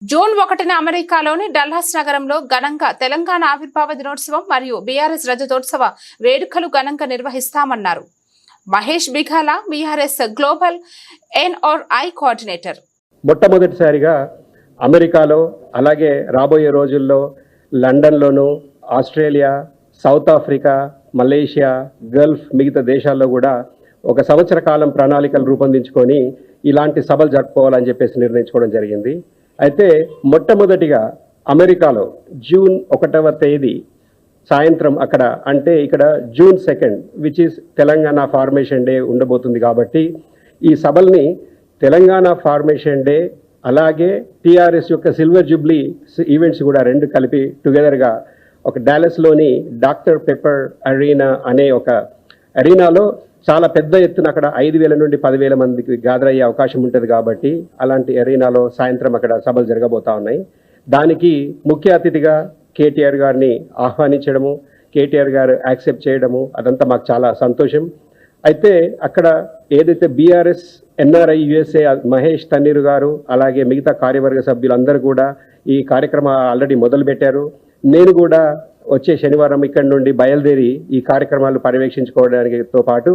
June 1న అమెరికాలోని Dallas నగరంలో ఘనంగా తెలంగాణ ఆవిర్భావ దినోత్సవం మరియు బీఆర్ఎస్ రజతోత్సవ వేడుకలు ఘనంగా నిర్వహిస్తామన్నారు Mahesh Bigala BRS global NRI coordinator. మొట్టమొదటిసారిగా అమెరికాలో అలాగే రాబోయే రోజుల్లో లండన్లోను, Australia, South Africa, Malaysia, Gulf మిగతా దేశాల్లో కూడా ఒక సంవత్సర కాలం ప్రణాళికలు రూపొందించుకొని ఇలాంటి సభలు జరుపుకోవాలని చెప్పేసి నిర్ణయించుకోవడం జరిగింది. అయితే మొట్టమొదటిగా అమెరికాలో జూన్ 1వ తేదీ సాయంత్రం అక్కడ అంటే ఇక్కడ June 2 which is Telangana formation day ఉండబోతుంది. కాబట్టి ఈ సభల్ని తెలంగాణ ఫార్మేషన్ డే అలాగే టీఆర్ఎస్ యొక్క సిల్వర్ జూబ్లీ ఈవెంట్స్ కూడా రెండు కలిపి టుగెదర్గా ఒక డాలస్లోని డాక్టర్ పెప్పర్ అరీనా అనే ఒక అరీనాలో చాలా పెద్ద ఎత్తున అక్కడ 5,000 నుండి 10,000 మందికి గ్యాదర్ అయ్యే అవకాశం ఉంటుంది. కాబట్టి అలాంటి అరీనాలో సాయంత్రం అక్కడ సభలు జరగబోతా ఉన్నాయి. దానికి ముఖ్య అతిథిగా కేటీఆర్ గారిని ఆహ్వానించడము, కేటీఆర్ గారు యాక్సెప్ట్ చేయడము అదంతా మాకు చాలా సంతోషం. అయితే అక్కడ ఏదైతే BRS NRI USA Mahesh Tanneeru గారు అలాగే మిగతా కార్యవర్గ సభ్యులందరూ కూడా ఈ కార్యక్రమం ఆల్రెడీ మొదలుపెట్టారు. నేను కూడా వచ్చే శనివారం ఇక్కడి నుండి బయలుదేరి ఈ కార్యక్రమాలు పర్యవేక్షించుకోవడానికితో పాటు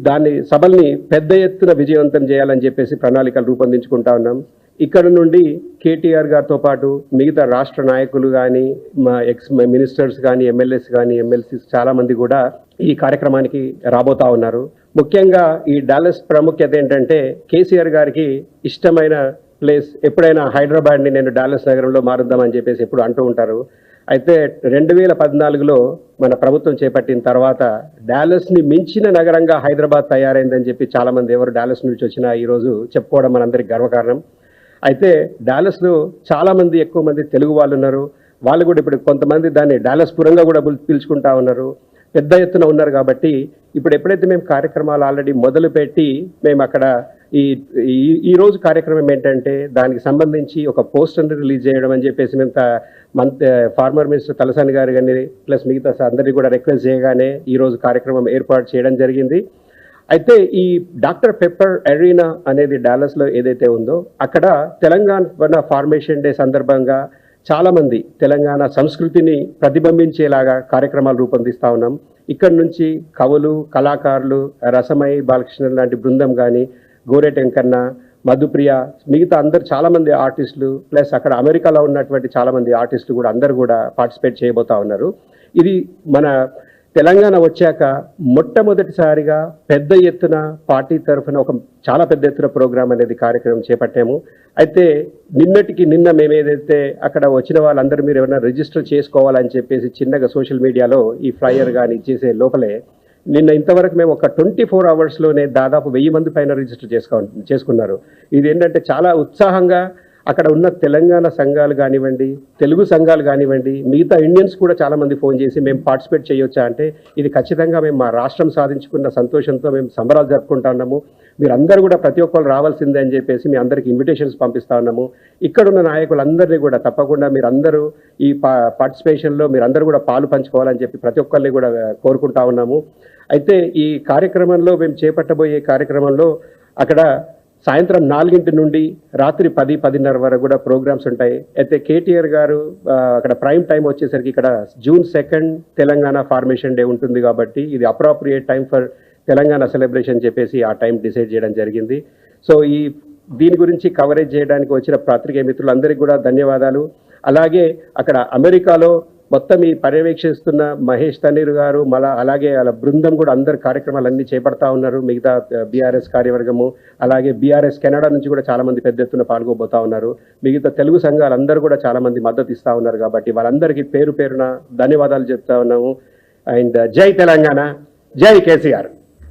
దాన్ని సభల్ని పెద్ద ఎత్తున విజయవంతం చేయాలని చెప్పేసి ప్రణాళికలు రూపొందించుకుంటా ఉన్నాం. ఇక్కడ నుండి కేటీఆర్ గారితో పాటు మిగతా రాష్ట్ర నాయకులు కానీ, మా ఎక్స్ మినిస్టర్స్ కానీ, ఎమ్మెల్యేస్ కానీ, ఎమ్మెల్సీస్ చాలామంది కూడా ఈ కార్యక్రమానికి రాబోతా ఉన్నారు. ముఖ్యంగా ఈ డాలస్ ప్రాముఖ్యత ఏంటంటే కేసీఆర్ గారికి ఇష్టమైన ప్లేస్ ఎప్పుడైనా హైదరాబాద్ని నేను డాలస్ నగరంలో మారుద్దామని చెప్పేసి ఎప్పుడు అంటూ ఉంటారు. అయితే 2014లో మన ప్రభుత్వం చేపట్టిన తర్వాత డాలస్ని మించిన నగరంగా హైదరాబాద్ తయారైందని చెప్పి చాలామంది ఎవరు డాలస్ నుంచి వచ్చినా ఈరోజు చెప్పుకోవడం మనందరికి గర్వకారణం. అయితే డాలస్లో చాలామంది ఎక్కువ మంది తెలుగు వాళ్ళు ఉన్నారు. వాళ్ళు కూడా ఇప్పుడు కొంతమంది దాన్ని డాలస్ పురంగా కూడా పిలుచుకుంటా ఉన్నారు, పెద్ద ఎత్తున ఉన్నారు. కాబట్టి ఇప్పుడు ఎప్పుడైతే మేము కార్యక్రమాలు ఆల్రెడీ మొదలుపెట్టి మేము అక్కడ ఈ రోజు కార్యక్రమం ఏంటంటే దానికి సంబంధించి ఒక పోస్టర్ని రిలీజ్ చేయడం అని చెప్పేసి మేము ఫార్మర్ మినిస్టర్ తలసాని గారు కానీ ప్లస్ మిగతా అందరినీ కూడా రిక్వెస్ట్ చేయగానే ఈరోజు కార్యక్రమం ఏర్పాటు చేయడం జరిగింది. అయితే ఈ డాక్టర్ పెప్పర్ అరీనా అనేది డాలస్లో ఏదైతే ఉందో అక్కడ తెలంగాణ ఫార్మేషన్ డే సందర్భంగా చాలామంది తెలంగాణ సంస్కృతిని ప్రతిబింబించేలాగా కార్యక్రమాలు రూపొందిస్తూ ఉన్నాం. ఇక్కడి నుంచి కవులు, కళాకారులు, రసమై బాలకృష్ణ లాంటి బృందం కానీ, గోరెటెంకన్న, మధుప్రియ మిగతా అందరు చాలామంది ఆర్టిస్టులు ప్లస్ అక్కడ అమెరికాలో ఉన్నటువంటి చాలామంది ఆర్టిస్టులు కూడా అందరు కూడా పార్టిసిపేట్ చేయబోతా ఉన్నారు. ఇది మన తెలంగాణ వచ్చాక మొట్టమొదటిసారిగా పెద్ద ఎత్తున పార్టీ తరఫున ఒక చాలా పెద్ద ఎత్తున ప్రోగ్రాం అనేది కార్యక్రమం చేపట్టాము. అయితే నిన్న మేము ఏదైతే అక్కడ వచ్చిన వాళ్ళందరూ మీరు ఏమైనా రిజిస్టర్ చేసుకోవాలని చెప్పేసి చిన్నగా సోషల్ మీడియాలో ఈ ఫ్లైయర్ కానీ చేసే లోపలే నిన్న ఇంతవరకు మేము ఒక 24 అవర్స్లోనే దాదాపు 1000 మంది పైన రిజిస్టర్ చేసుకున్నారు. ఇది ఏంటంటే చాలా ఉత్సాహంగా అక్కడ ఉన్న తెలంగాణ సంఘాలు కానివ్వండి, తెలుగు సంఘాలు కానివ్వండి, మిగతా ఇండియన్స్ కూడా చాలామంది ఫోన్ చేసి మేము పార్టిసిపేట్ చేయొచ్చా అంటే ఇది ఖచ్చితంగా మేము మా రాష్ట్రం సాధించుకున్న సంతోషంతో మేము సంబరాలు జరుపుకుంటా ఉన్నాము, మీరందరూ కూడా ప్రతి ఒక్కరు రావాల్సిందే అని చెప్పేసి మీ అందరికీ ఇన్విటేషన్స్ పంపిస్తా ఉన్నాము. ఇక్కడున్న నాయకులందరినీ కూడా తప్పకుండా మీరందరూ ఈ పార్టిసిపేషన్లో మీరందరూ కూడా పాలు పంచుకోవాలని చెప్పి ప్రతి ఒక్కరిని కూడా కోరుకుంటా ఉన్నాము. అయితే ఈ కార్యక్రమంలో మేము చేపట్టబోయే కార్యక్రమంలో అక్కడ సాయంత్రం 4 నుండి రాత్రి 10-10:30 వరకు కూడా ప్రోగ్రామ్స్ ఉంటాయి. అయితే కేటీఆర్ గారు అక్కడ ప్రైమ్ టైం వచ్చేసరికి ఇక్కడ జూన్ 2 తెలంగాణ ఫార్మేషన్ డే ఉంటుంది. కాబట్టి ఇది appropriate time for Telangana celebration చెప్పేసి ఆ టైం డిసైడ్ చేయడం జరిగింది. సో దీని గురించి కవరేజ్ చేయడానికి వచ్చిన పత్రికా మిత్రులందరికీ కూడా ధన్యవాదాలు. అలాగే అక్కడ అమెరికాలో మొత్తం ఈ పర్యవేక్షిస్తున్న మహేష్ తన్నీరు గారు అలాగే వాళ్ళ బృందం కూడా అందరు కార్యక్రమాలన్నీ చేపడతా ఉన్నారు. మిగతా బీఆర్ఎస్ కార్యవర్గము అలాగే బీఆర్ఎస్ కెనడా నుంచి కూడా చాలామంది పెద్ద ఎత్తున పాల్గొబోతా ఉన్నారు. మిగతా తెలుగు సంఘాలు అందరూ కూడా చాలామంది మద్దతు ఇస్తూ ఉన్నారు. కాబట్టి వాళ్ళందరికీ పేరున ధన్యవాదాలు చెప్తా ఉన్నాము. అండ్ జై తెలంగాణ, జై కేసీఆర్.